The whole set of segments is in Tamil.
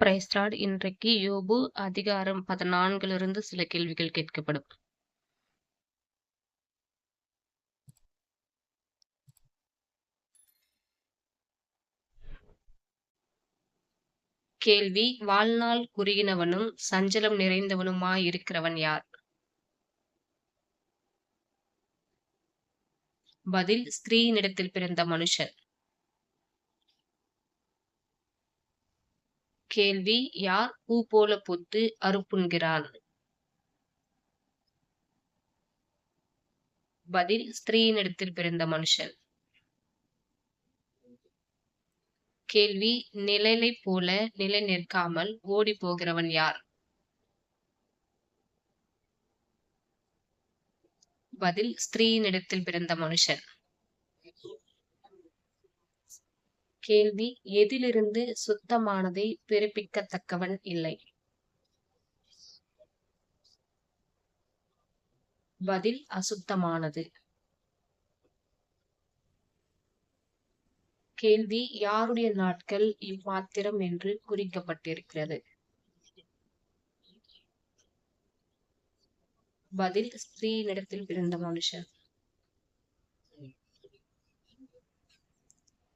Price Lord. இன்றைக்கு யோபு அதிகாரம் 14 சில கேள்விகள் கேட்கப்படும். கேள்வி: வாழ்நாள் குறுகினவனும் சஞ்சலம் நிறைந்தவனுமாயிருக்கிறவன் யார்? பதில்: ஸ்திரீயினிடத்தில் பிறந்த மனுஷன். கேள்வி: யார் பூ போல பூத்து அறுப்புண்கிறான்? பதில்: ஸ்திரீயினிடத்தில் பிறந்த மனுஷன். கேள்வி: நிழலைப் போல நிலை நிற்காமல் ஓடி போகிறவன் யார்? பதில்: ஸ்திரீயினிடத்தில் பிறந்த மனுஷன். கேள்வி: எதிலிருந்து சுத்தமானதை பிறப்பிக்கத்தக்கவன் இல்லை? பதில்: அசுத்தமானது. கேள்வி: யாருடைய நாட்கள் இம்மாத்திரம் என்று குறிக்கப்பட்டிருக்கிறது? பதில்: ஸ்திரீயினிடத்தில் பிறந்த மனுஷன்.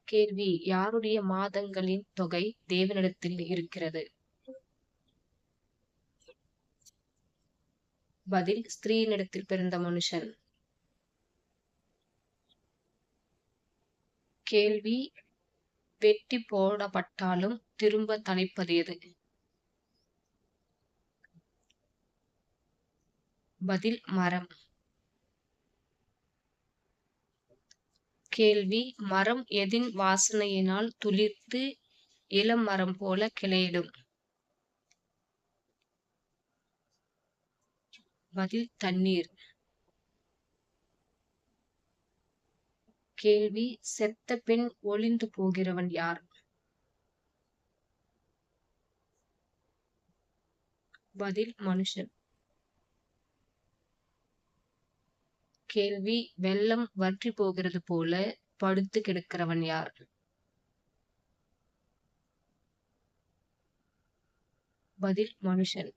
கேள்வி: யாருடைய மாதங்களின் தொகை தேவனிடத்தில் இருக்கிறது? பதில்: ஸ்திரீயினிடத்தில் பிறந்த மனுஷன். கேள்வி: வெட்டி போடப்பட்டாலும் திரும்ப தழைப்பது எது? பதில்: மரம். கேள்வி: மரம் எதின் வாசனையினால் துளிர்த்து இளம் மரம் போல கிளையிடும்? பதில்: தண்ணீர். கேள்வி: செத்த பின் ஒளிந்து போகிறவன் யார்? பதில்: மனுஷன். கேள்வி: வெள்ளம் வற்றி போகிறது போல படுத்து கிடக்கிறவன் யார்? பதில்: மனுஷன்.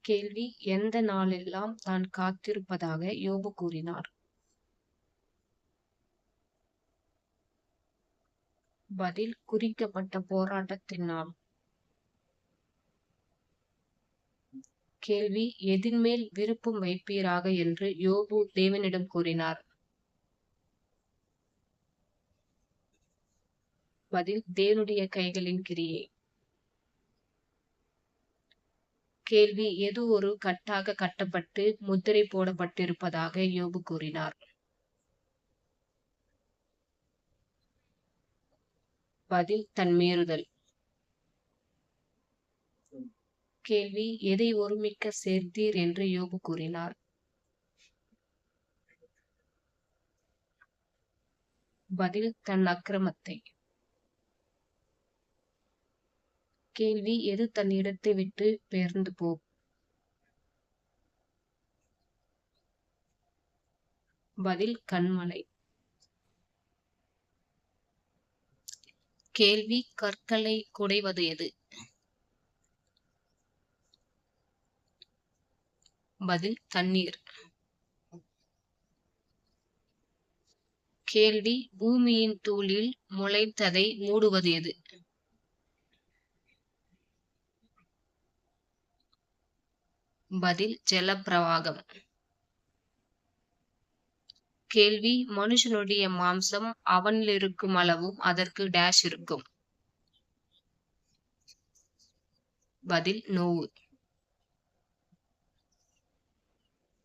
கேள்வி: எந்த நாளெல்லாம் தான் காத்திருப்பதாக யோபு கூறினார்? பதில்: குறிக்கப்பட்ட போராட்டத்தின் நாள். கேள்வி: எதின்மேல் விருப்பம் வைப்பீராக என்று யோபு தேவனிடம் கூறினார்? பதில்: தேவனுடைய கைகளின் கிரியை. கேள்வி: எது ஒரு கட்டாக கட்டப்பட்டு முத்திரை போடப்பட்டிருப்பதாக யோபு கூறினார்? பதில்: தன் மீறுதல். கேள்வி: எதை ஒருமிக்க சேர்த்தீர் என்று யோபு கூறினார்? பதில்: தன் அக்கிரமத்தை. கேள்வி: எது தன் இடத்தை விட்டு பெயர்ந்து போகும்? பதில்: கன்மலை. கேள்வி: கற்களை குடைவது எது? பதில்: தண்ணீர். கேள்வி: பூமியின் தூளில் முளைத்ததை மூடுவது எது? பதில்: ஜலப்பிரவாகம். கேள்வி: மனுஷனுடைய மாம்சம் அவனில் இருக்கும் அளவும் அதற்கு டேஷ் இருக்கும்? பதில்: நோவு.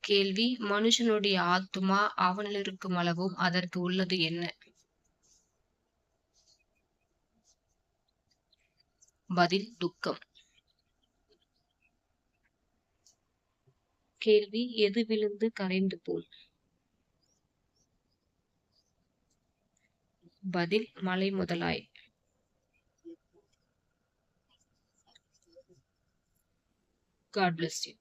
கேள்வி: மனுஷனுடைய ஆத்துமா அவனில் இருக்கும் அளவும் அதற்கு உள்ளது என்ன? பதில்: துக்கம். கேள்வி: எது விழுந்து கரைந்து போம்? பதில்: மலை முதலாய். God bless you.